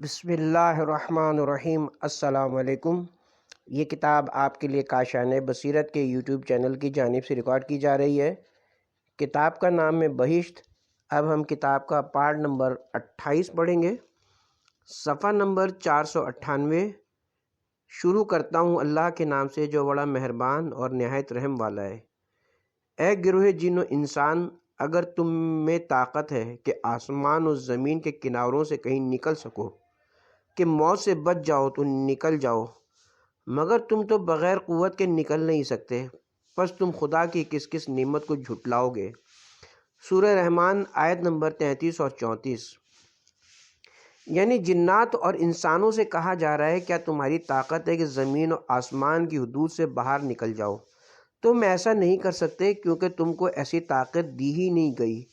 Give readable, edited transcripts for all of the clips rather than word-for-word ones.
بسم اللہ الرحمن الرحیم۔ السلام علیکم۔ یہ کتاب آپ کے لیے کاشان بصیرت کے یوٹیوب چینل کی جانب سے ریکارڈ کی جا رہی ہے۔ کتاب کا نام ہے بہشت۔ اب ہم کتاب کا پارٹ نمبر 28 پڑھیں گے، صفحہ نمبر 498۔ شروع کرتا ہوں اللہ کے نام سے جو بڑا مہربان اور نہایت رحم والا ہے۔ اے گروہ جن و انسان، اگر تم میں طاقت ہے کہ آسمان و زمین کے کناروں سے کہیں نکل سکو، کہ موت سے بچ جاؤ تو نکل جاؤ، مگر تم تو بغیر قوت کے نکل نہیں سکتے، پس تم خدا کی کس کس نعمت کو جھٹلاؤ گے۔ سورہ رحمان آیت نمبر 33 اور 34۔ یعنی جنات اور انسانوں سے کہا جا رہا ہے، کیا تمہاری طاقت ہے کہ زمین و آسمان کی حدود سے باہر نکل جاؤ؟ تم ایسا نہیں کر سکتے کیونکہ تم کو ایسی طاقت دی ہی نہیں گئی۔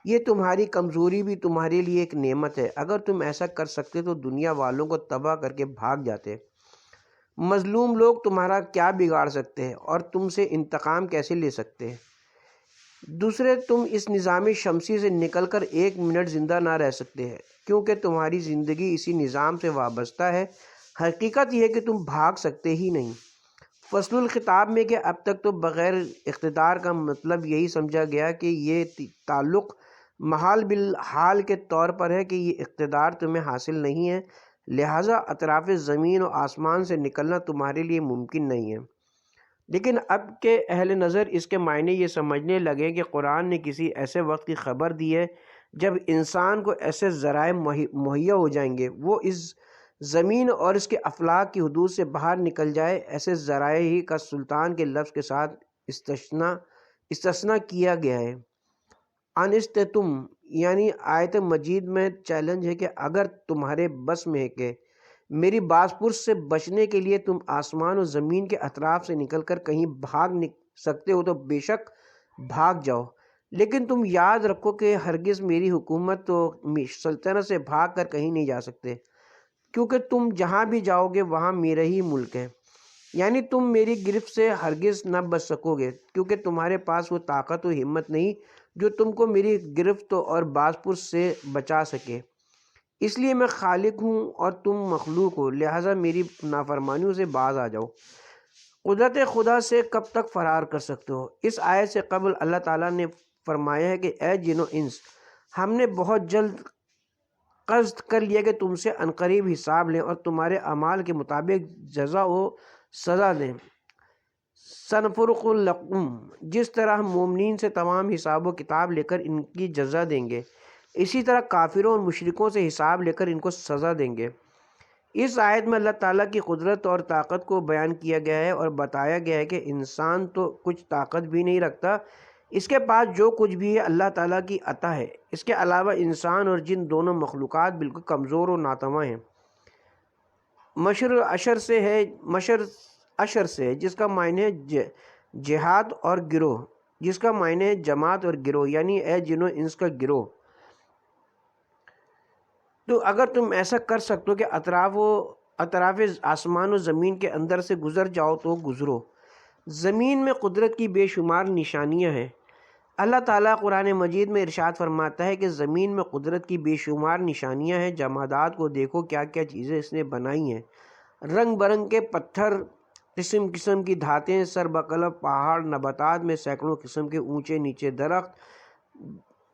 یہ تمہاری کمزوری بھی تمہارے لیے ایک نعمت ہے۔ اگر تم ایسا کر سکتے تو دنیا والوں کو تباہ کر کے بھاگ جاتے۔ مظلوم لوگ تمہارا کیا بگاڑ سکتے ہیں اور تم سے انتقام کیسے لے سکتے ہیں؟ دوسرے، تم اس نظام شمسی سے نکل کر ایک منٹ زندہ نہ رہ سکتے ہیں کیونکہ تمہاری زندگی اسی نظام سے وابستہ ہے۔ حقیقت یہ ہے کہ تم بھاگ سکتے ہی نہیں۔ فصل الخطاب میں کہ اب تک تو بغیر اقتدار کا مطلب یہی سمجھا گیا کہ یہ تعلق محال بالحال کے طور پر ہے کہ یہ اقتدار تمہیں حاصل نہیں ہے، لہٰذا اطراف زمین و آسمان سے نکلنا تمہارے لیے ممکن نہیں ہے۔ لیکن اب کے اہل نظر اس کے معنی یہ سمجھنے لگے کہ قرآن نے کسی ایسے وقت کی خبر دی ہے جب انسان کو ایسے ذرائع مہیا ہو جائیں گے وہ اس زمین اور اس کے افلاک کی حدود سے باہر نکل جائے۔ ایسے ذرائع ہی کا سلطان کے لفظ کے ساتھ استثناء کیا گیا ہے۔ انستتم یعنی آیت مجید میں چیلنج ہے کہ اگر تمہارے بس میں ہے کہ میری باز پرس سے بچنے کے لیے تم آسمان و زمین کے اطراف سے نکل کر کہیں بھاگ سکتے ہو تو بے شک بھاگ جاؤ، لیکن تم یاد رکھو کہ ہرگز میری حکومت تو سلطنت سے بھاگ کر کہیں نہیں جا سکتے، کیونکہ تم جہاں بھی جاؤ گے وہاں میرا ہی ملک ہے۔ یعنی تم میری گرفت سے ہرگز نہ بچ سکو گے کیونکہ تمہارے پاس وہ طاقت و ہمت نہیں جو تم کو میری گرفت اور باز پرس سے بچا سکے۔ اس لیے میں خالق ہوں اور تم مخلوق ہو، لہٰذا میری نافرمانیوں سے باز آ جاؤ۔ قدرت خدا سے کب تک فرار کر سکتے ہو؟ اس آیت سے قبل اللہ تعالیٰ نے فرمایا ہے کہ اے جن و انس، ہم نے بہت جلد قصد کر لیا کہ تم سے عنقریب حساب لیں اور تمہارے اعمال کے مطابق جزا و سزا دیں۔ سنفرغ لکم، جس طرح ہم مومنین سے تمام حساب و کتاب لے کر ان کی جزا دیں گے، اسی طرح کافروں اور مشرکوں سے حساب لے کر ان کو سزا دیں گے۔ اس آیت میں اللہ تعالیٰ کی قدرت اور طاقت کو بیان کیا گیا ہے اور بتایا گیا ہے کہ انسان تو کچھ طاقت بھی نہیں رکھتا، اس کے پاس جو کچھ بھی ہے اللہ تعالیٰ کی عطا ہے۔ اس کے علاوہ انسان اور جن دونوں مخلوقات بالکل کمزور و ناتواں ہیں۔ مشر اشر سے جس کا معنی ہے جہاد اور گروہ، جس کا معنی ہے جماعت اور گروہ، یعنی اے جن و انس کا گروہ۔ تو اگر تم ایسا کر سکتے ہو کہ اطراف آسمان و زمین کے اندر سے گزر جاؤ تو گزرو۔ زمین میں قدرت کی بے شمار نشانیاں ہیں۔ اللہ تعالیٰ قرآن مجید میں ارشاد فرماتا ہے کہ زمین میں قدرت کی بے شمار نشانیاں ہیں، جمادات کو دیکھو کیا کیا چیزیں اس نے بنائی ہیں، رنگ برنگ کے پتھر، قسم قسم کی دھاتیں، سر بقلب پہاڑ، نباتات میں سینکڑوں قسم کے اونچے نیچے درخت،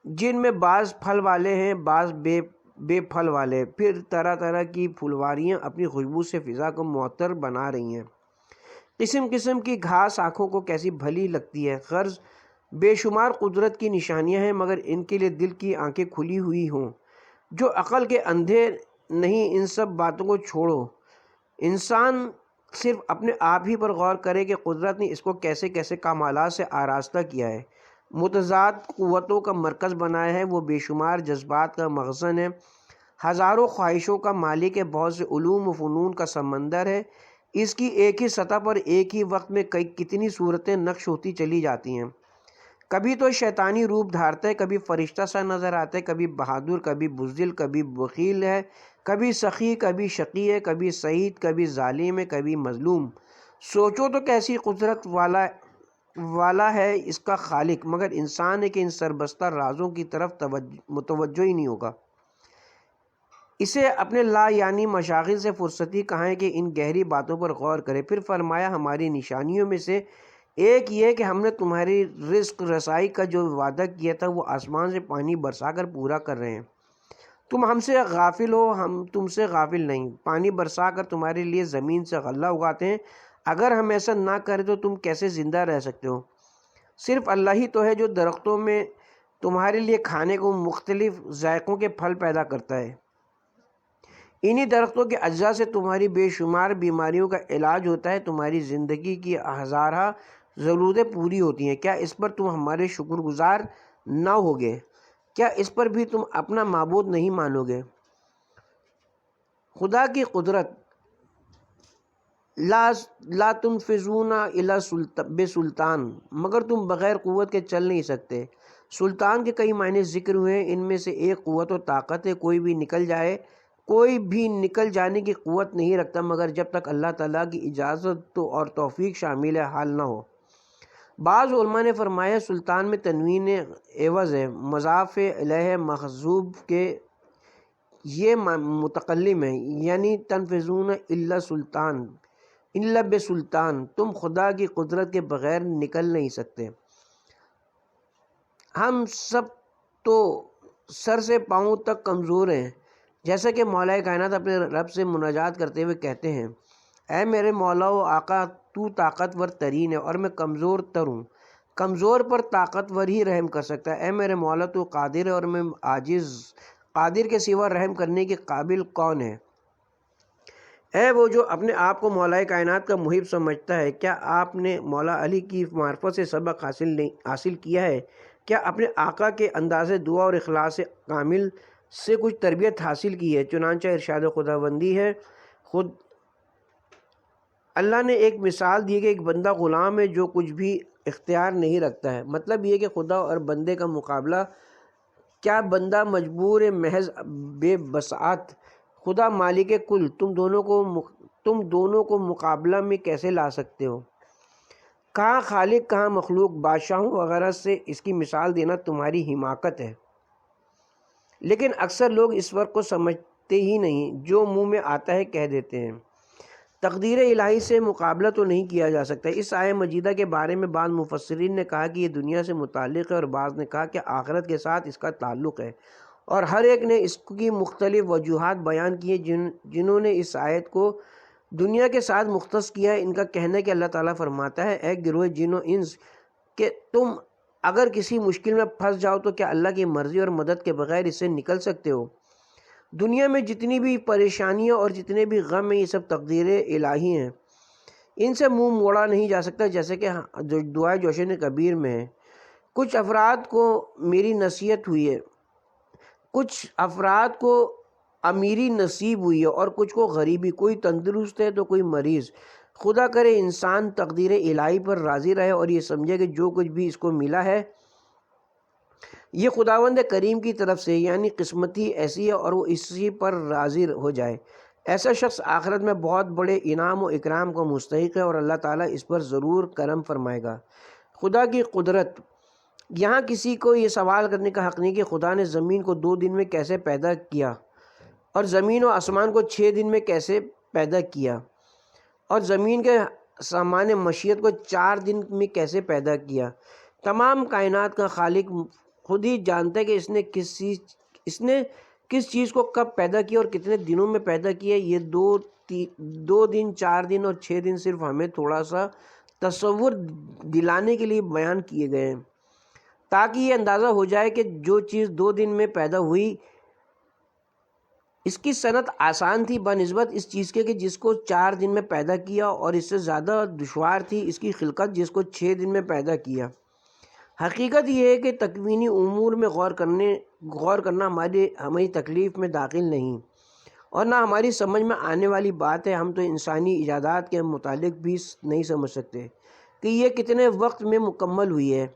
جن میں بعض پھل والے ہیں بعض بے پھل والے، پھر طرح طرح کی پھلواریاں اپنی خوشبو سے فضا کو معطر بنا رہی ہیں۔ قسم قسم کی گھاس آنکھوں کو کیسی بھلی لگتی ہے۔ غرض بے شمار قدرت کی نشانیاں ہیں، مگر ان کے لیے دل کی آنکھیں کھلی ہوئی ہوں۔ جو عقل کے اندھے نہیں، ان سب باتوں کو چھوڑو، انسان صرف اپنے آپ ہی پر غور کرے کہ قدرت نے اس کو کیسے کیسے کمالات سے آراستہ کیا ہے، متضاد قوتوں کا مرکز بنایا ہے، وہ بے شمار جذبات کا مخزن ہے، ہزاروں خواہشوں کا مالک ہے، بہت سے علوم و فنون کا سمندر ہے۔ اس کی ایک ہی سطح پر ایک ہی وقت میں کتنی صورتیں نقش ہوتی چلی جاتی ہیں۔ کبھی تو شیطانی روپ دھارتا ہے، کبھی فرشتہ سا نظر آتا ہے، کبھی بہادر، کبھی بزدل، کبھی بخیل ہے، کبھی سخی، کبھی شقی ہے، کبھی سعید، کبھی ظالم ہے، کبھی مظلوم۔ سوچو تو کیسی قدرت والا ہے اس کا خالق، مگر انسان ہے کہ ان سربستہ رازوں کی طرف متوجہ ہی نہیں ہوگا۔ اسے اپنے لا یعنی مشاغل سے فرصتی کہاں ہے کہ ان گہری باتوں پر غور کرے۔ پھر فرمایا ہماری نشانیوں میں سے ایک یہ کہ ہم نے تمہاری رزق رسائی کا جو وعدہ کیا تھا وہ آسمان سے پانی برسا کر پورا کر رہے ہیں۔ تم ہم سے غافل ہو، ہم تم سے غافل نہیں۔ پانی برسا کر تمہارے لیے زمین سے غلہ اگاتے ہیں۔ اگر ہم ایسا نہ کریں تو تم کیسے زندہ رہ سکتے ہو؟ صرف اللہ ہی تو ہے جو درختوں میں تمہارے لیے کھانے کو مختلف ذائقوں کے پھل پیدا کرتا ہے۔ انہی درختوں کے اجزاء سے تمہاری بے شمار بیماریوں کا علاج ہوتا ہے، تمہاری زندگی کی ہزارہ ضرورتیں پوری ہوتی ہیں۔ کیا اس پر تم ہمارے شکر گزار نہ ہوگے؟ کیا اس پر بھی تم اپنا معبود نہیں مانو گے؟ خدا کی قدرت لا تنفذون الا بسلطان، مگر تم بغیر قوت کے چل نہیں سکتے۔ سلطان کے کئی معنی ذکر ہوئے ہیں، ان میں سے ایک قوت و طاقت ہے۔ کوئی بھی نکل جانے کی قوت نہیں رکھتا مگر جب تک اللہ تعالیٰ کی اجازت اور توفیق شامل حال نہ ہو۔ بعض علماء نے فرمایا سلطان میں تنوین عوض ہے، مضاف الیہ محذوب کے یہ متکلم ہے، یعنی تنفذون الا بسلطان، تم خدا کی قدرت کے بغیر نکل نہیں سکتے۔ ہم سب تو سر سے پاؤں تک کمزور ہیں، جیسا کہ مولا کائنات اپنے رب سے مناجات کرتے ہوئے کہتے ہیں، اے میرے مولا و آقا، تو طاقتور ترین ہے اور میں کمزور تر ہوں، کمزور پر طاقتور ہی رحم کر سکتا ہے۔ اے میرے مولا، تو قادر ہے اور میں عاجز، قادر کے سوا رحم کرنے کے قابل کون ہے؟ اے وہ جو اپنے آپ کو مولا کائنات کا محب سمجھتا ہے، کیا آپ نے مولا علی کی معرفت سے سبق حاصل کیا ہے؟ کیا اپنے آقا کے انداز دعا اور اخلاص کامل سے کچھ تربیت حاصل کی ہے؟ چنانچہ ارشاد خداوندی ہے، اللہ نے ایک مثال دی کہ ایک بندہ غلام ہے جو کچھ بھی اختیار نہیں رکھتا ہے۔ مطلب یہ کہ خدا اور بندے کا مقابلہ، کیا بندہ مجبور محض بے بساط، خدا مالک کل، تم دونوں کو مقابلہ میں کیسے لا سکتے ہو؟ کہاں خالق کہاں مخلوق، بادشاہوں وغیرہ سے اس کی مثال دینا تمہاری حماقت ہے۔ لیکن اکثر لوگ اس فرق کو سمجھتے ہی نہیں، جو منہ میں آتا ہے کہہ دیتے ہیں۔ تقدیر الہی سے مقابلہ تو نہیں کیا جا سکتا۔ اس آیہ مجیدہ کے بارے میں بعض مفسرین نے کہا کہ یہ دنیا سے متعلق ہے، اور بعض نے کہا کہ آخرت کے ساتھ اس کا تعلق ہے، اور ہر ایک نے اس کی مختلف وجوہات بیان کی ہیں۔ جنہوں نے اس آیت کو دنیا کے ساتھ مختص کیا ہے، ان کا کہنا ہے کہ اللہ تعالیٰ فرماتا ہے، اے گروہ جن و انس، کہ تم اگر کسی مشکل میں پھنس جاؤ تو کیا اللہ کی مرضی اور مدد کے بغیر اس سے نکل سکتے ہو؟ دنیا میں جتنی بھی پریشانیاں اور جتنے بھی غم ہیں، یہ سب تقدیر الہی ہیں، ان سے منہ موڑا نہیں جا سکتا، جیسے کہ دعائے جوشن کبیر میں ہے۔ کچھ افراد کو میری نصیحت ہوئی ہے، کچھ افراد کو امیری نصیب ہوئی ہے اور کچھ کو غریبی، کوئی تندرست ہے تو کوئی مریض۔ خدا کرے انسان تقدیر الہی پر راضی رہے اور یہ سمجھے کہ جو کچھ بھی اس کو ملا ہے یہ خداوند کریم کی طرف سے، یعنی قسمت ہی ایسی ہے، اور وہ اسی پر راضی ہو جائے۔ ایسا شخص آخرت میں بہت بڑے انعام و اکرام کا مستحق ہے اور اللہ تعالیٰ اس پر ضرور کرم فرمائے گا۔ خدا کی قدرت، یہاں کسی کو یہ سوال کرنے کا حق نہیں کہ خدا نے زمین کو 2 دن میں کیسے پیدا کیا، اور زمین و آسمان کو 6 دن میں کیسے پیدا کیا، اور زمین کے سامان مشیت کو 4 دن میں کیسے پیدا کیا۔ تمام کائنات کا خالق خود ہی جانتا ہے کہ اس نے کس چیز کو کب پیدا کیا اور کتنے دنوں میں پیدا کیا۔ یہ 2 دن، 4 دن اور 6 دن صرف ہمیں تھوڑا سا تصور دلانے کے لیے بیان کیے گئے ہیں، تاکہ یہ اندازہ ہو جائے کہ جو چیز 2 دن میں پیدا ہوئی اس کی صنعت آسان تھی بنسبت اس چیز کے کہ جس کو 4 دن میں پیدا کیا، اور اس سے زیادہ دشوار تھی اس کی خلقت جس کو 6 دن میں پیدا کیا۔ حقیقت یہ ہے کہ تکوینی امور میں غور کرنا ہماری تکلیف میں داخل نہیں اور نہ ہماری سمجھ میں آنے والی بات ہے۔ ہم تو انسانی ایجادات کے متعلق بھی نہیں سمجھ سکتے کہ یہ کتنے وقت میں مکمل ہوئی ہے۔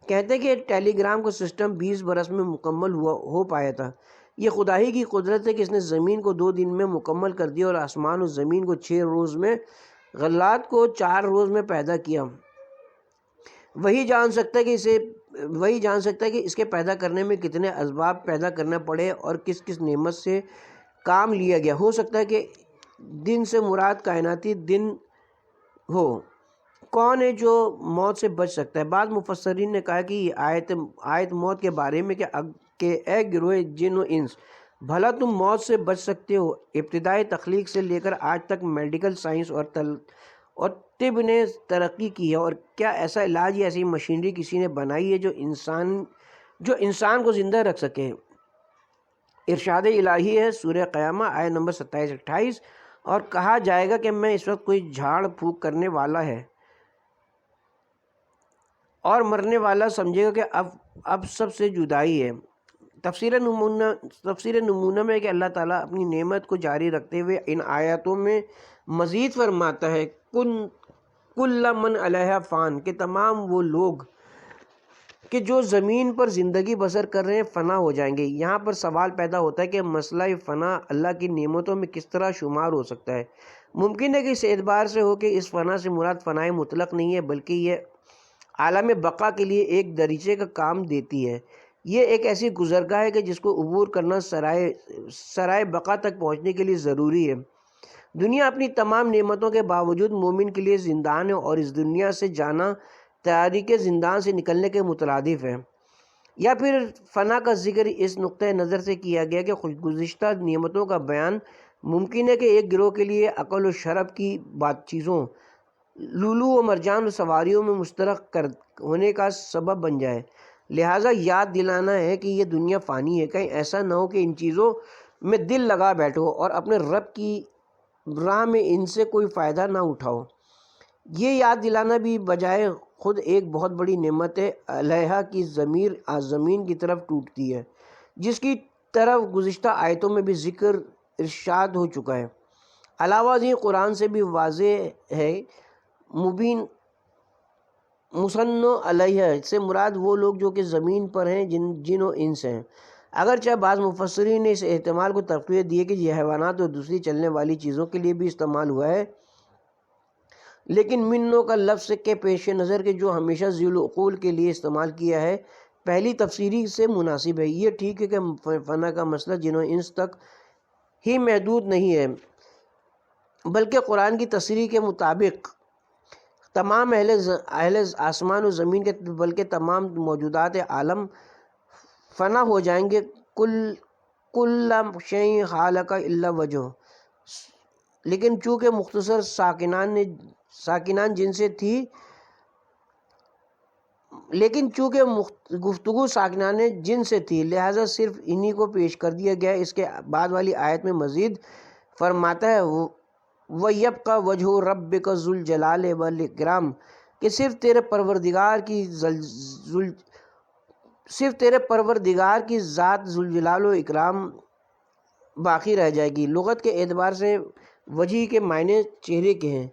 کہتے ہیں کہ ٹیلی گرام کا سسٹم 20 برس میں مکمل ہو پایا تھا۔ یہ خدا ہی کی قدرت ہے کہ اس نے زمین کو 2 دن میں مکمل کر دیا اور آسمان و زمین کو 6 روز میں، غلات کو 4 روز میں پیدا کیا۔ وہی جان سکتا ہے کہ اس کے پیدا کرنے میں کتنے اسباب پیدا کرنا پڑے اور کس کس نعمت سے کام لیا گیا۔ ہو سکتا ہے کہ دن سے مراد کائناتی دن ہو۔ کون ہے جو موت سے بچ سکتا ہے؟ بعض مفسرین نے کہا کہ یہ آیت موت کے بارے میں کہ اے گروہ جن و انس، بھلا تم موت سے بچ سکتے ہو؟ ابتدائی تخلیق سے لے کر آج تک میڈیکل سائنس اور طب نے ترقی کی ہے، اور کیا ایسا علاج یا ایسی مشینری کسی نے بنائی ہے جو انسان کو زندہ رکھ سکے؟ ارشاد الہی ہے سورہ قیامہ آیت نمبر 27-28، اور کہا جائے گا کہ میں اس وقت کوئی جھاڑ پھونک کرنے والا ہے اور مرنے والا سمجھے گا کہ اب سب سے جدائی ہے۔ تفسیر نمونہ میں کہ اللہ تعالیٰ اپنی نعمت کو جاری رکھتے ہوئے ان آیاتوں میں مزید فرماتا ہے کل من علیہا فان، کہ تمام وہ لوگ کہ جو زمین پر زندگی بسر کر رہے ہیں فنا ہو جائیں گے۔ یہاں پر سوال پیدا ہوتا ہے کہ مسئلہ فنا اللہ کی نعمتوں میں کس طرح شمار ہو سکتا ہے؟ ممکن ہے کہ اس اعتبار سے ہو کہ اس فنا سے مراد فنائے مطلق نہیں ہے، بلکہ یہ عالم بقا کے لیے ایک دریچے کا کام دیتی ہے۔ یہ ایک ایسی گزرگاہ ہے کہ جس کو عبور کرنا سرائے بقا تک پہنچنے کے لیے ضروری ہے۔ دنیا اپنی تمام نعمتوں کے باوجود مومن کے لیے زندان ہے، اور اس دنیا سے جانا تاریخ زندان سے نکلنے کے مترادف ہے۔ یا پھر فنا کا ذکر اس نقطۂ نظر سے کیا گیا کہ گزشتہ نعمتوں کا بیان ممکن ہے کہ ایک گروہ کے لیے عقل و شرف کی چیزوں، لولو و مرجان و سواریوں میں مشترک ہونے کا سبب بن جائے۔ لہٰذا یاد دلانا ہے کہ یہ دنیا فانی ہے، کہیں ایسا نہ ہو کہ ان چیزوں میں دل لگا بیٹھو اور اپنے رب کی راہ میں ان سے کوئی فائدہ نہ اٹھاؤ۔ یہ یاد دلانا بھی بجائے خود ایک بہت بڑی نعمت الہیہ کی ضمیر زمین کی طرف ٹوٹتی ہے، جس کی طرف گزشتہ آیتوں میں بھی ذکر ارشاد ہو چکا ہے۔ علاوہ ازیں قرآن سے بھی واضح ہے مبین مسن علیہ سے مراد وہ لوگ جو کہ زمین پر ہیں، جن و انس ہیں۔ اگرچہ بعض مفسرین نے اس احتمال کو تقویت دی ہے کہ یہ حیوانات اور دوسری چلنے والی چیزوں کے لیے بھی استعمال ہوا ہے، لیکن منوں کا لفظ کے پیش نظر کے جو ہمیشہ ذی العقول کے لیے استعمال کیا ہے، پہلی تفسیری سے مناسب ہے۔ یہ ٹھیک ہے کہ فنا کا مسئلہ جن و انس تک ہی محدود نہیں ہے، بلکہ قرآن کی تصریح کے مطابق تمام اہل آسمان و زمین کے بلکہ تمام موجودات عالم فنا ہو جائیں گے۔ کل شیء خالق الا وجہ، لیکن چونکہ مختصر گفتگو ساکنان جن سے تھی، لہٰذا صرف انہی کو پیش کر دیا گیا۔ اس کے بعد والی آیت میں مزید فرماتا ہے وَيَبْقَى وَجْهُ رَبِّكَ ذُو الْجَلَالِ وَالْإِكْرَامِ، کہ صرف تیرے پروردگار کی ذات ذوالجلال و اکرام باقی رہ جائے گی۔ لغت کے اعتبار سے وجہ کے معنی چہرے کے ہیں۔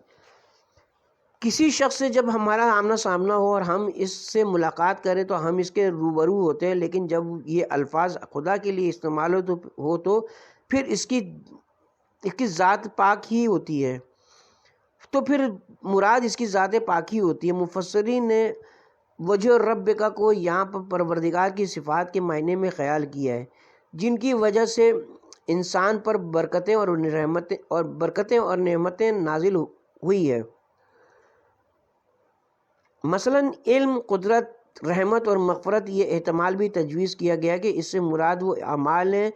کسی شخص سے جب ہمارا آمنا سامنا ہو اور ہم اس سے ملاقات کریں تو ہم اس کے روبرو ہوتے ہیں، لیکن جب یہ الفاظ خدا کے لیے استعمال ہو تو پھر اس کی ذات پاک ہی ہوتی ہے، تو پھر مراد اس کی ذات پاک ہی ہوتی ہے۔ مفسرین نے وجہ رب کا کو یہاں پر پروردگار کی صفات کے معنی میں خیال کیا ہے، جن کی وجہ سے انسان پر برکتیں اور نعمتیں نازل ہوئی ہے۔ مثلا علم، قدرت، رحمت اور مغفرت۔ یہ احتمال بھی تجویز کیا گیا کہ اس سے مراد وہ اعمال ہیں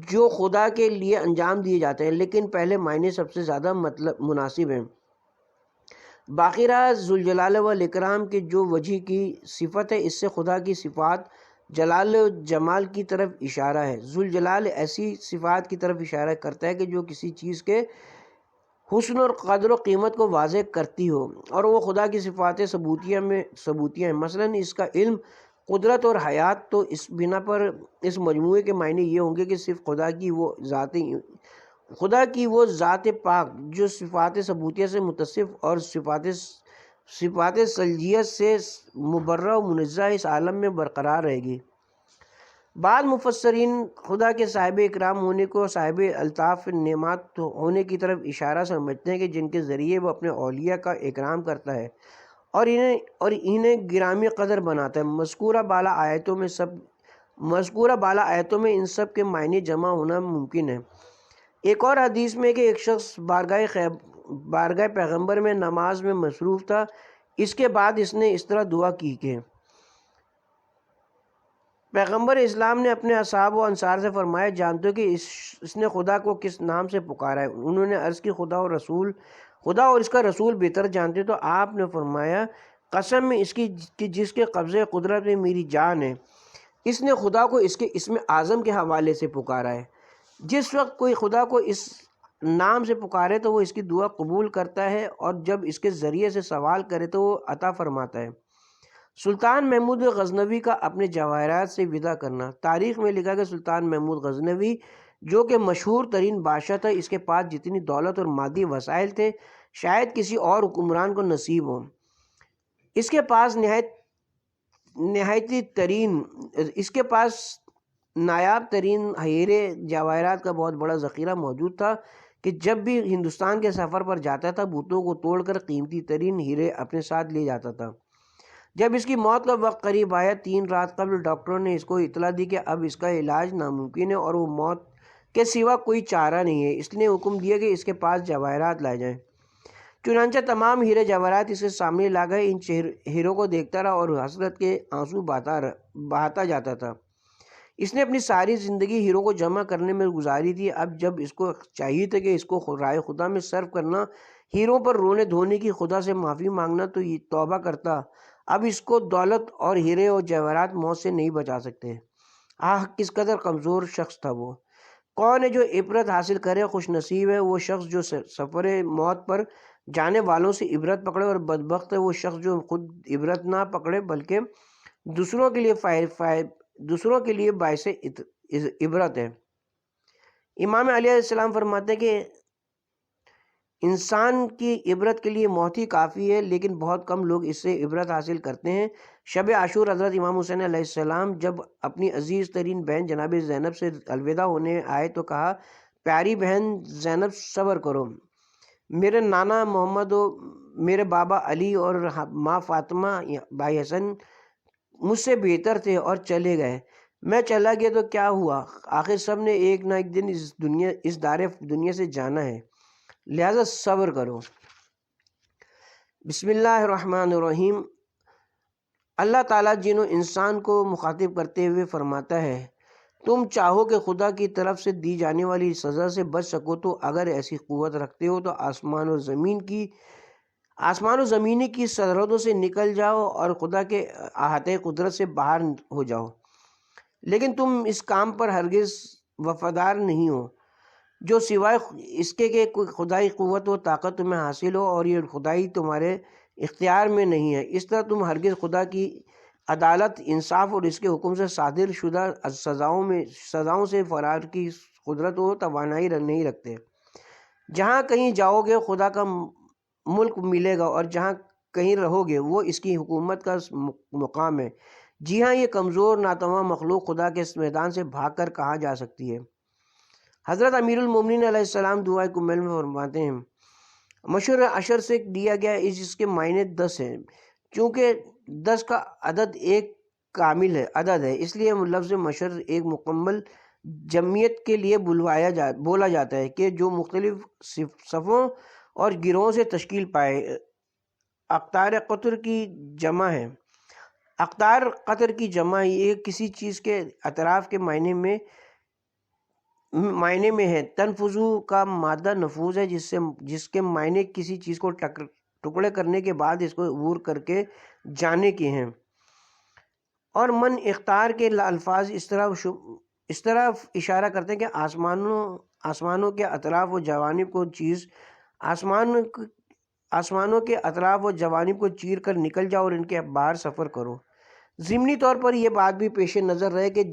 جو خدا کے لیے انجام دیے جاتے ہیں، لیکن پہلے معنی سب سے زیادہ مناسب ہیں۔ باقی رہا ذوالجلال والاکرام کی جو وجہ کی صفت ہے، اس سے خدا کی صفات جلال و جمال کی طرف اشارہ ہے۔ ذوالجلال ایسی صفات کی طرف اشارہ کرتا ہے کہ جو کسی چیز کے حسن اور قدر و قیمت کو واضح کرتی ہو، اور وہ خدا کی صفات ثبوتیہ ہیں۔ مثلا اس کا علم، قدرت اور حیات۔ تو اس بنا پر اس مجموعے کے معنی یہ ہوں گے کہ صرف خدا کی وہ ذات پاک جو صفات ثبوتیہ سے متصف اور صفات سلجیہ سے مبرہ و منزہ اس عالم میں برقرار رہے گی۔ بعض مفسرین خدا کے صاحب اکرام ہونے کو صاحب الطاف نعمات ہونے کی طرف اشارہ سمجھتے ہیں کہ جن کے ذریعے وہ اپنے اولیاء کا اکرام کرتا ہے اور انہیں گرامی قدر بناتا ہے۔ مذکورہ بالا آیتوں میں ان سب کے معنی جمع ہونا ممکن ہے۔ ایک اور حدیث میں کہ ایک شخص بارگاہ پیغمبر میں نماز میں مصروف تھا، اس کے بعد اس نے اس طرح دعا کی کہ پیغمبر اسلام نے اپنے اصحاب و انصار سے فرمایا، جانتے ہو کہ اس نے خدا کو کس نام سے پکارا ہے؟ انہوں نے عرض کی خدا اور اس کا رسول بہتر جانتے۔ تو آپ نے فرمایا، قسم میں اس کی کہ جس کے قبضے قدرت میں میری جان ہے، اس نے خدا کو اس کے اسم اعظم کے حوالے سے پکارا ہے۔ جس وقت کوئی خدا کو اس نام سے پکارے تو وہ اس کی دعا قبول کرتا ہے، اور جب اس کے ذریعے سے سوال کرے تو وہ عطا فرماتا ہے۔ سلطان محمود غزنوی کا اپنے جواہرات سے وداع کرنا۔ تاریخ میں لکھا کہ سلطان محمود غزنوی جو کہ مشہور ترین بادشاہ تھا، اس کے پاس جتنی دولت اور مادی وسائل تھے شاید کسی اور حکمران کو نصیب ہو۔ اس کے پاس نایاب ترین ہیرے جواہرات کا بہت بڑا ذخیرہ موجود تھا کہ جب بھی ہندوستان کے سفر پر جاتا تھا بتوں کو توڑ کر قیمتی ترین ہیرے اپنے ساتھ لے جاتا تھا۔ جب اس کی موت کا وقت قریب آیا، 3 رات قبل ڈاکٹروں نے اس کو اطلاع دی کہ اب اس کا علاج ناممکن ہے اور وہ موت کے سوا کوئی چارہ نہیں ہے۔ اس نے حکم دیا کہ اس کے پاس جواہرات لائے جائیں۔ چنانچہ تمام ہیرے جواہرات اس کے سامنے لا گئے۔ ان ہیروں کو دیکھتا رہا اور حسرت کے آنسو بہاتا جاتا تھا۔ اس نے اپنی ساری زندگی ہیروں کو جمع کرنے میں گزاری تھی۔ اب جب اس کو چاہیے تھا کہ اس کو رائے خدا میں صرف کرنا، ہیروں پر رونے دھونے کی، خدا سے معافی مانگنا، تو یہ توبہ کرتا۔ اب اس کو دولت اور ہیرے اور جواہرات موت سے نہیں بچا سکتے۔ کس قدر کمزور شخص تھا وہ! کون ہے جو عبرت حاصل کرے؟ خوش نصیب ہے وہ شخص جو سفر موت پر جانے والوں سے عبرت پکڑے، اور بدبخت ہے وہ شخص جو خود عبرت نہ پکڑے بلکہ دوسروں کے لیے باعث عبرت ہے۔ امام علیہ السلام فرماتے ہیں کہ انسان کی عبرت کے لیے موت ہی کافی ہے، لیکن بہت کم لوگ اس سے عبرت حاصل کرتے ہیں۔ شب عاشور حضرت امام حسین علیہ السلام جب اپنی عزیز ترین بہن جناب زینب سے الوداع ہونے آئے تو کہا، پیاری بہن زینب صبر کرو، میرے نانا محمد و میرے بابا علی اور ماں فاطمہ بھائی حسن مجھ سے بہتر تھے اور چلے گئے، میں چلا گیا تو کیا ہوا؟ آخر سب نے ایک نہ ایک دن اس دنیا سے جانا ہے، لہذا صبر کرو۔ بسم اللہ الرحمن الرحیم۔ اللہ تعالیٰ جن و انسان کو مخاطب کرتے ہوئے فرماتا ہے، تم چاہو کہ خدا کی طرف سے دی جانے والی سزا سے بچ سکو تو اگر ایسی قوت رکھتے ہو تو آسمان و زمین کی سرحدوں سے نکل جاؤ اور خدا کے احاطۂ قدرت سے باہر ہو جاؤ، لیکن تم اس کام پر ہرگز وفادار نہیں ہو جو سوائے اس کے کہ کوئی خدائی قوت و طاقت تمہیں حاصل ہو، اور یہ خدائی تمہارے اختیار میں نہیں ہے۔ اس طرح تم ہرگز خدا کی عدالت، انصاف اور اس کے حکم سے صادر شدہ سزاؤں سے فرار کی قدرت و توانائی نہیں رکھتے۔ جہاں کہیں جاؤ گے خدا کا ملک ملے گا، اور جہاں کہیں رہو گے وہ اس کی حکومت کا مقام ہے۔ جی ہاں، یہ کمزور ناتواں مخلوق خدا کے اس میدان سے بھاگ کر کہاں جا سکتی ہے؟ حضرت امیر المومنین علیہ السلام دعائے کمل میں فرماتے ہیں، مشر عشر سے لیا گیا ہے، جس کے معنی 10 ہیں۔ چونکہ 10 کا عدد ایک کامل عدد ہے، اس لیے لفظ مشر ایک مکمل جمعیت کے لیے بولا جاتا ہے کہ جو مختلف صفوں اور گروہوں سے تشکیل پائے۔ اقطار قطر کی جمع ہے۔ اقطار قطر کی جمع یہ کسی چیز کے اطراف کے معنی میں ہے۔ تنفذو کا مادہ نفوذ ہے، جس کے معنی کسی چیز کو ٹکڑے کرنے کے بعد اس کو عبور کر کے جانے کے ہیں۔ اور من اختار کے الفاظ اس طرح اشارہ کرتے ہیں کہ آسمانوں کے اطراف و جوانب کو آسمانوں کے اطراف و جوانب کو چیر کر نکل جاؤ اور ان کے باہر سفر کرو۔ ضمنی طور پر یہ بات بھی پیش نظر رہے کہ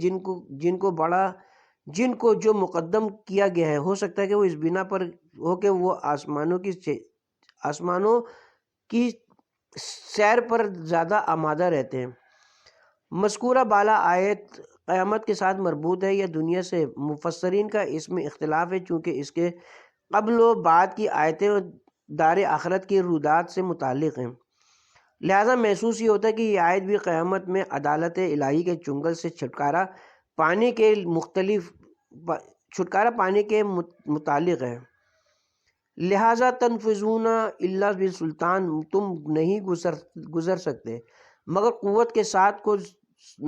جن کو جو مقدم کیا گیا ہے، ہو سکتا ہے کہ وہ اس بنا پر ہو کہ وہ آسمانوں کی سیر پر زیادہ آمادہ رہتے ہیں۔ مذکورہ بالا آیت قیامت کے ساتھ مربوط ہے یا دنیا سے؟ مفسرین کا اس میں اختلاف ہے، چونکہ اس کے قبل و بعد کی آیتیں دار آخرت کی رودات سے متعلق ہیں، لہذا محسوس یہ ہوتا ہے کہ یہ آیت بھی قیامت میں عدالت الہی کے چنگل سے چھٹکارا پانے کے چھٹکارا پانے کے متعلق ہے۔ لہٰذا تنفذون الا بالسلطان، تم نہیں گزر سکتے مگر قوت کے ساتھ کو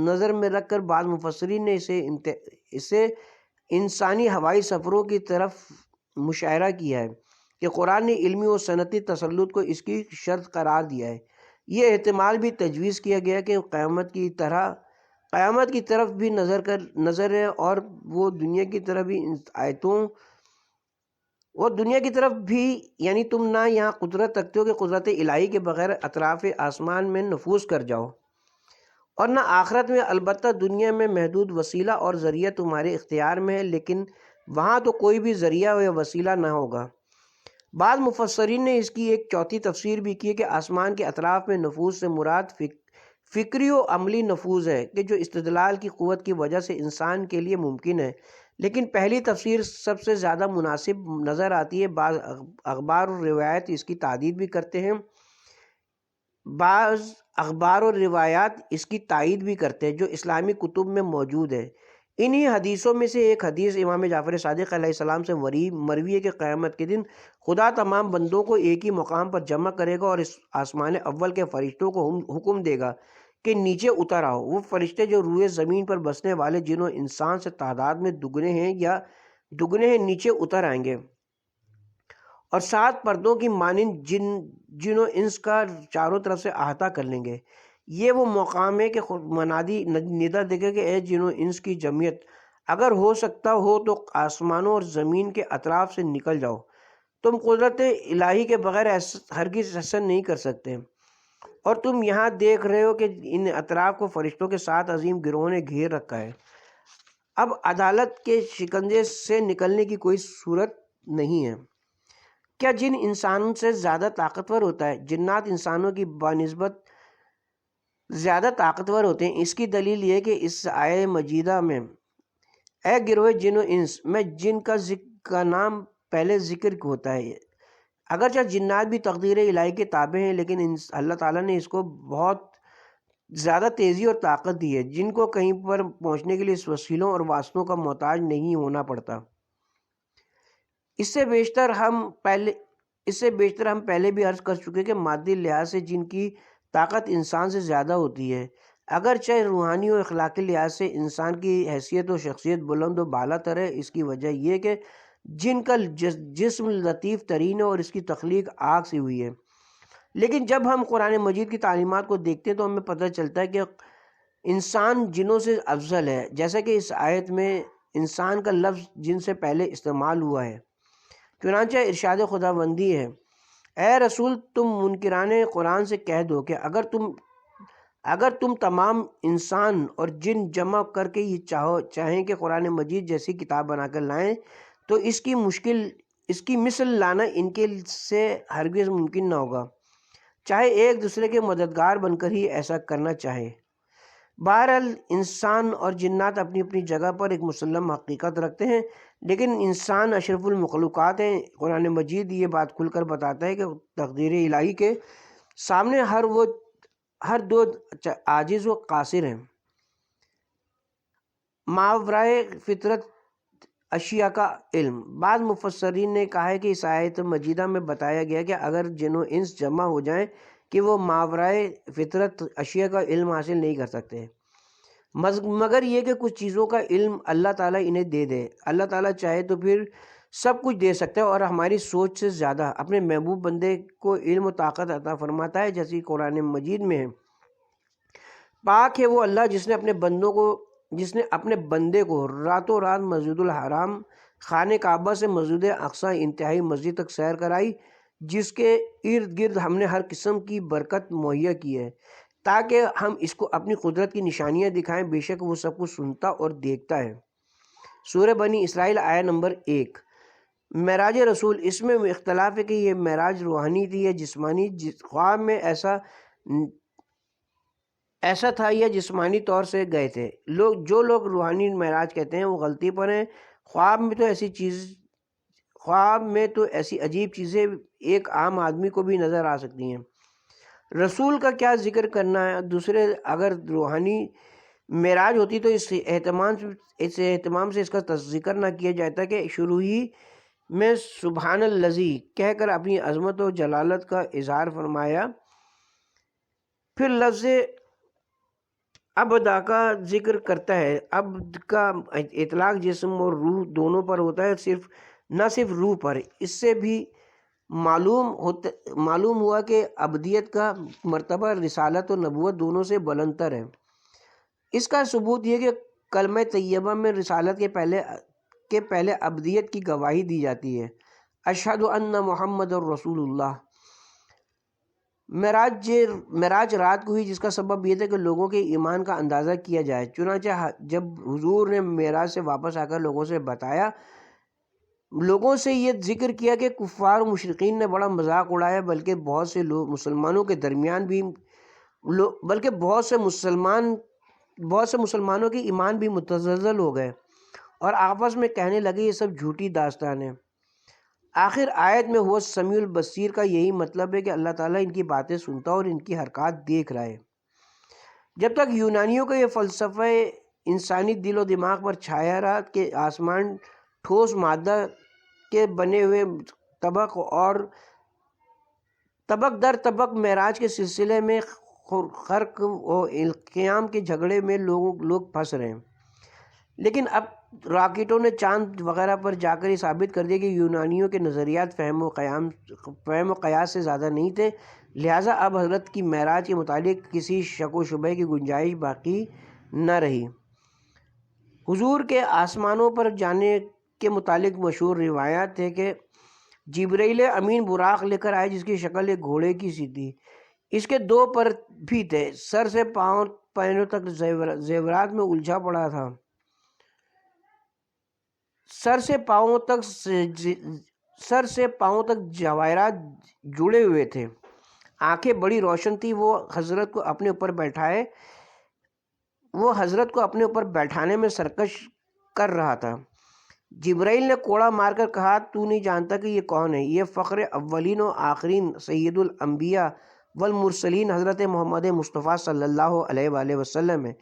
نظر میں رکھ کر بعض مفسرین نے اسے انسانی ہوائی سفروں کی طرف مشاہرہ کیا ہے کہ قرآن نے علمی و صنعتی تسلط کو اس کی شرط قرار دیا ہے۔ یہ احتمال بھی تجویز کیا گیا کہ قیامت کی طرف بھی نظر ہے اور وہ دنیا کی طرف بھی آیتوں اور دنیا کی طرف بھی، یعنی تم نہ یہاں قدرت رکھتے ہو کہ قدرت الہی کے بغیر اطراف آسمان میں نفوذ کر جاؤ، اور نہ آخرت میں، البتہ دنیا میں محدود وسیلہ اور ذریعہ تمہارے اختیار میں ہے، لیکن وہاں تو کوئی بھی ذریعہ یا وسیلہ نہ ہوگا۔ بعض مفسرین نے اس کی ایک چوتھی تفسیر بھی کی کہ آسمان کے اطراف میں نفوذ سے مراد فکری و عملی نفوذ ہے کہ جو استدلال کی قوت کی وجہ سے انسان کے لیے ممکن ہے، لیکن پہلی تفسیر سب سے زیادہ مناسب نظر آتی ہے۔ بعض اخبار اور روایات اس کی تائید بھی کرتے ہیں اس کی تائید بھی کرتے ہیں جو اسلامی کتب میں موجود ہے۔ انہی حدیثوں میں سے ایک حدیث امام جعفر صادق علیہ السلام سے مروی ہے کہ قیامت کے دن خدا تمام بندوں کو ایک ہی مقام پر جمع کرے گا اور اس آسمان اول کے فرشتوں کو حکم دے گا کہ نیچے اتر آؤ۔ وہ فرشتے جو روئے زمین پر بسنے والے جنوں انسان سے تعداد میں دگنے ہیں نیچے اتر آئیں گے، اور 7 پردوں کی مانند جنوں انس کا چاروں طرف سے احاطہ کر لیں گے۔ یہ وہ مقام ہے کہ منادی ندا دے گا کہ اے جنوں انس کی جمعیت، اگر ہو سکتا ہو تو آسمانوں اور زمین کے اطراف سے نکل جاؤ، تم قدرت الہی کے بغیر ہرگز ایسا نہیں کر سکتے، اور تم یہاں دیکھ رہے ہو کہ ان اطراف کو فرشتوں کے 7 عظیم گروہوں نے گھیر رکھا ہے۔ اب عدالت کے شکنجے سے نکلنے کی کوئی صورت نہیں ہے۔ کیا جن انسانوں سے زیادہ طاقتور ہوتا ہے؟ جنات انسانوں کی بنسبت زیادہ طاقتور ہوتے ہیں۔ اس کی دلیل یہ کہ اس آیہ مجیدہ میں اے گروہ جن و انس میں جن کا نام پہلے ذکر ہوتا ہے۔ اگرچہ جنات بھی تقدیر الہی کے تابع ہیں، لیکن اللہ تعالیٰ نے اس کو بہت زیادہ تیزی اور طاقت دی ہے، جن کو کہیں پر پہنچنے کے لیے اس وسیلوں اور واسطوں کا محتاج نہیں ہونا پڑتا۔ اس سے بیشتر ہم پہلے بھی عرض کر چکے کہ مادی لحاظ سے جن کی طاقت انسان سے زیادہ ہوتی ہے، اگرچہ روحانی و اخلاقی لحاظ سے انسان کی حیثیت و شخصیت بلند و بالا تر ہے۔ اس کی وجہ یہ کہ جن کا جسم لطیف ترین ہے اور اس کی تخلیق آگ سے ہوئی ہے، لیکن جب ہم قرآن مجید کی تعلیمات کو دیکھتے ہیں تو ہمیں پتہ چلتا ہے کہ انسان جنوں سے افضل ہے، جیسا کہ اس آیت میں انسان کا لفظ جن سے پہلے استعمال ہوا ہے۔ چنانچہ ارشاد خداوندی ہے، اے رسول تم منکران قرآن سے کہہ دو کہ اگر تم تمام انسان اور جن جمع کر کے یہ چاہیں کہ قرآن مجید جیسی کتاب بنا کر لائیں تو اس کی مثل لانا ان کے سے ہرگز ممکن نہ ہوگا، چاہے ایک دوسرے کے مددگار بن کر ہی ایسا کرنا چاہے۔ بہرحال انسان اور جنات اپنی اپنی جگہ پر ایک مسلم حقیقت رکھتے ہیں، لیکن انسان اشرف المخلوقات ہیں۔ قرآن مجید یہ بات کھل کر بتاتا ہے کہ تقدیر الہی کے سامنے ہر دو عاجز و قاصر ہیں۔ ماورائے فطرت اشیاء کا علم۔ بعض مفسرین نے کہا ہے کہ اس آیت مجیدہ میں بتایا گیا کہ اگر جن و انس جمع ہو جائیں کہ وہ ماورائے فطرت اشیاء کا علم حاصل نہیں کر سکتے، مگر یہ کہ کچھ چیزوں کا علم اللہ تعالیٰ انہیں دے دے۔ اللہ تعالیٰ چاہے تو پھر سب کچھ دے سکتا ہے اور ہماری سوچ سے زیادہ اپنے محبوب بندے کو علم و طاقت عطا فرماتا ہے، جیسی قرآن مجید میں ہے۔ پاک ہے وہ اللہ جس نے اپنے بندے کو راتوں رات مسجد الحرام خانہ کعبہ سے مسجد اقصی انتہائی مسجد تک سیر کرائی، جس کے ارد گرد ہم نے ہر قسم کی برکت مہیا کی ہے تاکہ ہم اس کو اپنی قدرت کی نشانیاں دکھائیں۔ بے شک وہ سب کچھ سنتا اور دیکھتا ہے۔ سورہ بنی اسرائیل آیہ نمبر 1۔ معراج رسول، اس میں اختلاف ہے کہ یہ معراج روحانی تھی یا جسمانی۔ خواب میں ایسا تھا یا جسمانی طور سے گئے تھے؟ جو لوگ روحانی معراج کہتے ہیں وہ غلطی پر ہیں۔ خواب میں تو ایسی عجیب چیزیں ایک عام آدمی کو بھی نظر آ سکتی ہیں۔ رسول کا کیا ذکر کرنا ہے؟ دوسرے اگر روحانی معراج ہوتی تو اس اہتمام سے اس کا ذکر نہ کیا جاتا کہ شروع ہی میں سبحان الذی کہہ کر اپنی عظمت و جلالت کا اظہار فرمایا، پھر لفظ ابدا کا ذکر کرتا ہے۔ عبد کا اطلاق جسم اور روح دونوں پر ہوتا ہے، نہ صرف روح پر۔ اس سے بھی معلوم ہوا کہ عبدیت کا مرتبہ رسالت و نبوت دونوں سے بلند تر ہے۔ اس کا ثبوت یہ کہ کلمہ طیبہ میں رسالت کے پہلے عبدیت کی گواہی دی جاتی ہے، اشہد ان محمد الرسول اللہ۔ معراج رات کو ہوئی، جس کا سبب یہ تھا کہ لوگوں کے ایمان کا اندازہ کیا جائے۔ چنانچہ جب حضور نے معراج سے واپس آ کر لوگوں سے یہ ذکر کیا کہ کفار و مشرقین نے بڑا مذاق اڑایا، بلکہ بہت سے مسلمانوں کے ایمان بھی متزلزل ہو گئے اور آپس میں کہنے لگے یہ سب جھوٹی داستان ہے۔ آخر آیت میں ہوا سمیع البصیر کا یہی مطلب ہے کہ اللہ تعالیٰ ان کی باتیں سنتا اور ان کی حرکات دیکھ رہا ہے۔ جب تک یونانیوں کا یہ فلسفہ انسانی دل و دماغ پر چھایا رہا کہ آسمان ٹھوس مادہ کے بنے ہوئے طبق در طبق معراج کے سلسلے میں خرق و القیام کے جھگڑے میں لوگ پھنس رہے ہیں۔ لیکن اب راکٹوں نے چاند وغیرہ پر جا کر یہ ثابت کر دیا کہ یونانیوں کے نظریات فہم و قیاس سے زیادہ نہیں تھے، لہٰذا اب حضرت کی معراج کے متعلق کسی شک و شبہ کی گنجائش باقی نہ رہی۔ حضور کے آسمانوں پر جانے کے متعلق مشہور روایات ہے کہ جبرائیل امین براق لے کر آئے، جس کی شکل ایک گھوڑے کی سی تھی۔ اس کے دو پر بھی تھے، سر سے پاؤں تک زیورات میں الجھا پڑا تھا، سر سے پاؤں تک جواہرات جڑے ہوئے تھے، آنکھیں بڑی روشن تھی۔ وہ حضرت کو اپنے اوپر بیٹھانے میں سرکش کر رہا تھا۔ جبرائیل نے کوڑا مار کر کہا، تو نہیں جانتا کہ یہ کون ہے؟ یہ فخر اولین و آخرین، سید الانبیاء والمرسلین حضرت محمد مصطفیٰ صلی اللہ علیہ وآلہ وسلم ہے۔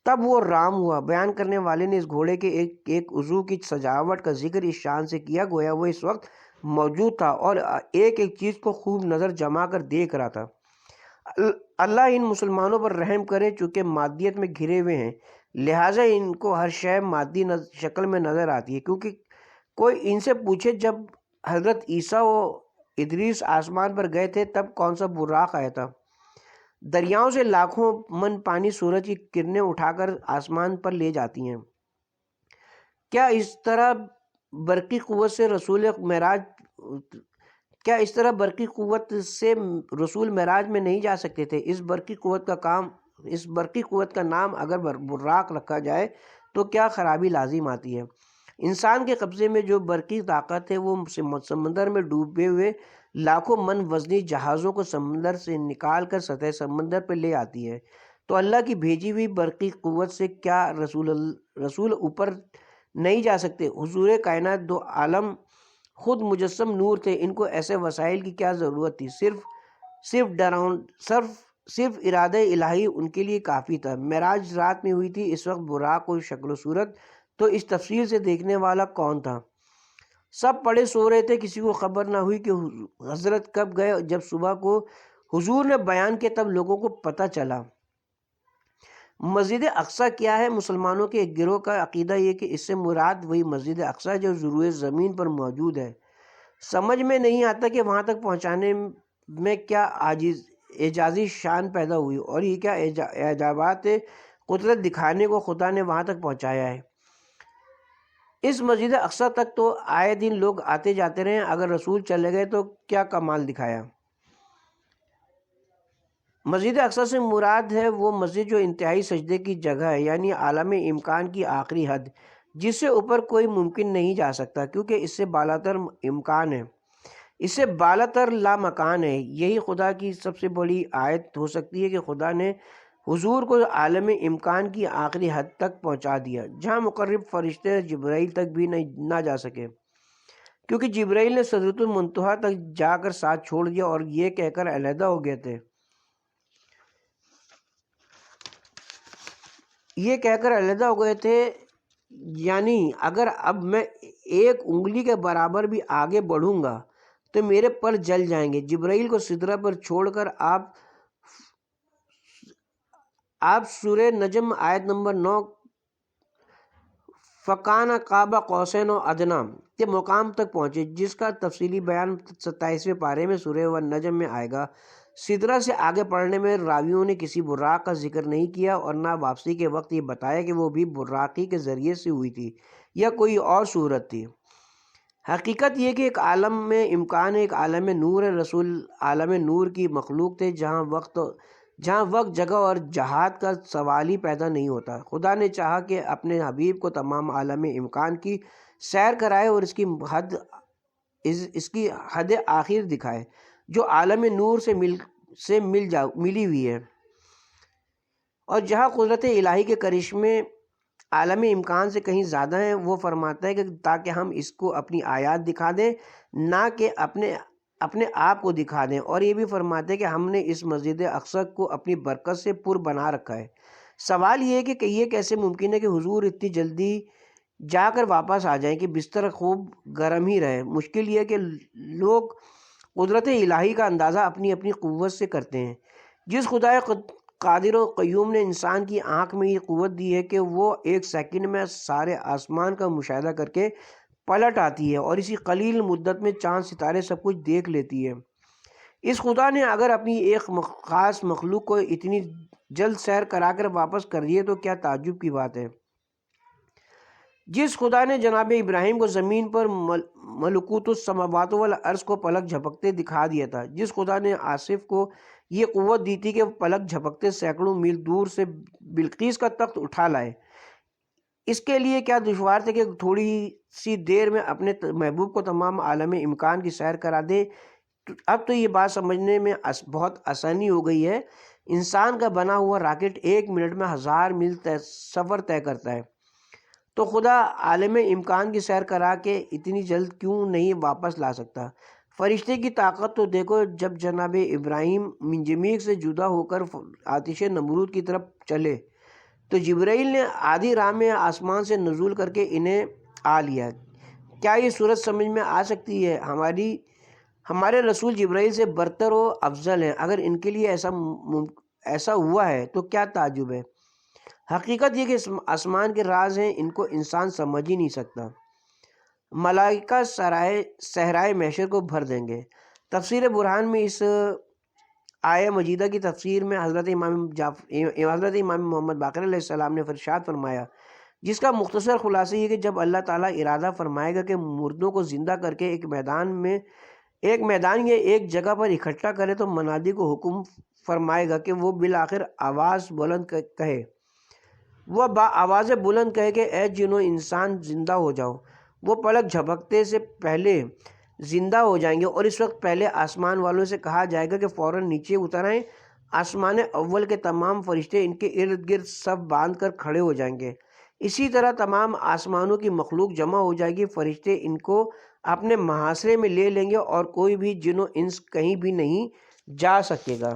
تب وہ رام ہوا۔ بیان کرنے والے نے اس گھوڑے کے ایک عضو کی سجاوٹ کا ذکر اس شان سے کیا گویا وہ اس وقت موجود تھا اور ایک چیز کو خوب نظر جما کر دیکھ رہا تھا۔ اللہ ان مسلمانوں پر رحم کرے، چونکہ مادیت میں گھرے ہوئے ہیں، لہٰذا ان کو ہر شے مادی شکل میں نظر آتی ہے۔ کیونکہ کوئی ان سے پوچھے جب حضرت عیسیٰ و ادریس آسمان پر گئے تھے تب کون سا براق آیا تھا؟ دریاؤں سے لاکھوں من پانی سورج کی کرنیں اٹھا کر آسمان پر لے جاتی ہیں۔ کیا اس طرح برقی قوت سے رسول معراج میں نہیں جا سکتے تھے؟ اس برقی قوت کا نام اگر براق رکھا جائے تو کیا خرابی لازم آتی ہے؟ انسان کے قبضے میں جو برقی طاقت ہے وہ سمندر میں ڈوبے ہوئے لاکھوں من وزنی جہازوں کو سمندر سے نکال کر سطح سمندر پر لے آتی ہے، تو اللہ کی بھیجی ہوئی برقی قوت سے کیا رسول اوپر نہیں جا سکتے؟ حضور کائنات دو عالم خود مجسم نور تھے، ان کو ایسے وسائل کی کیا ضرورت تھی؟ صرف ارادہ الہی ان کے لیے کافی تھا۔ معراج رات میں ہوئی تھی، اس وقت براق کو شکل و صورت تو اس تفصیل سے دیکھنے والا کون تھا؟ سب پڑے سو رہے تھے، کسی کو خبر نہ ہوئی کہ حضرت کب گئے۔ جب صبح کو حضور نے بیان کیا تب لوگوں کو پتہ چلا۔ مسجد اقصیٰ کیا ہے؟ مسلمانوں کے ایک گروہ کا عقیدہ یہ کہ اس سے مراد وہی مسجد اقصیٰ جو زروع زمین پر موجود ہے۔ سمجھ میں نہیں آتا کہ وہاں تک پہنچانے میں کیا اعجازی شان پیدا ہوئی اور یہ کیا اعجابات قدرت دکھانے کو خدا نے وہاں تک پہنچایا ہے۔ اس مسجد اقصیٰ تک تو آئے دن لوگ آتے جاتے رہے، اگر رسول چلے گئے تو کیا کمال دکھایا؟ مسجد اقصیٰ سے مراد ہے وہ مسجد جو انتہائی سجدے کی جگہ ہے، یعنی عالم امکان کی آخری حد، جس سے اوپر کوئی ممکن نہیں جا سکتا، کیونکہ اس سے بالاتر امکان ہے، اس سے بالاتر لامکان ہے۔ یہی خدا کی سب سے بڑی آیت ہو سکتی ہے کہ خدا نے حضور کو عالم امکان کی آخری حد تک پہنچا دیا، جہاں مقرب فرشتے جبرائیل تک بھی نہ جا سکے، کیونکہ جبرائیل نے سدرۃ المنتہا تک جا کر ساتھ چھوڑ دیا اور یہ کہہ کر علیحدہ ہو گئے تھے۔ یہ کہہ کر علیحدہ ہو گئے تھے، یعنی اگر اب میں ایک انگلی کے برابر بھی آگے بڑھوں گا تو میرے پر جل جائیں گے۔ جبرائیل کو سدرہ پر چھوڑ کر آپ سورہ نجم آیت نمبر 9 فَكَانَ قَابَ قَوْسَيْنِ أَوْ أَدْنَىٰ کے مقام تک پہنچے، جس کا تفصیلی بیان 27ویں پارے میں سورہ والنجم میں آئے گا۔ سدرہ سے آگے پڑھنے میں راویوں نے کسی براق کا ذکر نہیں کیا اور نہ واپسی کے وقت یہ بتایا کہ وہ بھی براقی کے ذریعے سے ہوئی تھی یا کوئی اور صورت تھی۔ حقیقت یہ کہ ایک عالم میں امکان ہے، ایک عالم نور ہے۔ رسول عالم نور کی مخلوق تھے جہاں وقت، جگہ اور جہات کا سوال ہی پیدا نہیں ہوتا۔ خدا نے چاہا کہ اپنے حبیب کو تمام عالم امکان کی سیر کرائے اور اس کی حد آخر دکھائے جو عالم نور سے ملی ہوئی ہے، اور جہاں قدرت الہی کے کرشمے عالم امکان سے کہیں زیادہ ہیں۔ وہ فرماتا ہے کہ تاکہ ہم اس کو اپنی آیات دکھا دیں، نہ کہ اپنے آپ کو دکھا دیں، اور یہ بھی فرماتے ہیں کہ ہم نے اس مسجد اقصی کو اپنی برکت سے پر بنا رکھا ہے۔ سوال یہ ہے کہ یہ کیسے ممکن ہے کہ حضور اتنی جلدی جا کر واپس آ جائیں کہ بستر خوب گرم ہی رہے۔ مشکل یہ ہے کہ لوگ قدرت الہی کا اندازہ اپنی اپنی قوت سے کرتے ہیں۔ جس خدا قادر و قیوم نے انسان کی آنکھ میں یہ قوت دی ہے کہ وہ ایک سیکنڈ میں سارے آسمان کا مشاہدہ کر کے پلٹ آتی ہے اور اسی قلیل مدت میں چاند ستارے سب کچھ دیکھ لیتی ہے، اس خدا نے اگر اپنی ایک خاص مخلوق کو اتنی جلد سیر کرا کر واپس کر دیے تو کیا تعجب کی بات ہے۔ جس خدا نے جناب ابراہیم کو زمین پر ملکوت السماوات والارض کو پلک جھپکتے دکھا دیا تھا، جس خدا نے آصف کو یہ قوت دی تھی کہ پلک جھپکتے سینکڑوں میل دور سے بلقیس کا تخت اٹھا لائے، اس کے لیے کیا دشوار تھا کہ تھوڑی سی دیر میں اپنے محبوب کو تمام عالم امکان کی سیر کرا دے۔ اب تو یہ بات سمجھنے میں بہت آسانی ہو گئی ہے۔ انسان کا بنا ہوا راکٹ 1 منٹ میں 1000 میل سفر طے کرتا ہے، تو خدا عالم امکان کی سیر کرا کے اتنی جلد کیوں نہیں واپس لا سکتا؟ فرشتے کی طاقت تو دیکھو، جب جناب ابراہیم منجمید سے جدا ہو کر آتش نمرود کی طرف چلے تو جبرائیل نے آدھی راہ میں آسمان سے نزول کر کے انہیں آ لیا۔ کیا یہ صورت سمجھ میں آ سکتی ہے؟ ہمارے رسول جبرائیل سے برتر و افضل ہیں، اگر ان کے لیے ایسا ہوا ہے تو کیا تعجب ہے۔ حقیقت یہ کہ آسمان کے راز ہیں، ان کو انسان سمجھ ہی نہیں سکتا۔ ملائکہ صحرائے محشر کو بھر دیں گے۔ تفسیر برہان میں اس آیہ مجیدہ کی تفسیر میں حضرت امام محمد باقر علیہ السلام نے ارشاد فرمایا، جس کا مختصر خلاصہ یہ کہ جب اللہ تعالیٰ ارادہ فرمائے گا کہ مردوں کو زندہ کر کے ایک میدان یا ایک جگہ پر اکٹھا کرے تو منادی کو حکم فرمائے گا کہ وہ بالآخر آواز بلند کہے، وہ آواز بلند کہے کہ اے جنو انسان زندہ ہو جاؤ۔ وہ پلک جھپکتے سے پہلے زندہ ہو جائیں گے اور اس وقت پہلے آسمان والوں سے کہا جائے گا کہ فوراً نیچے اتر آئیں۔ آسمان اول کے تمام فرشتے ان کے ارد گرد صف باندھ کر کھڑے ہو جائیں گے۔ اسی طرح تمام آسمانوں کی مخلوق جمع ہو جائے گی، فرشتے ان کو اپنے محاصرے میں لے لیں گے اور کوئی بھی جن و انس کہیں بھی نہیں جا سکے گا۔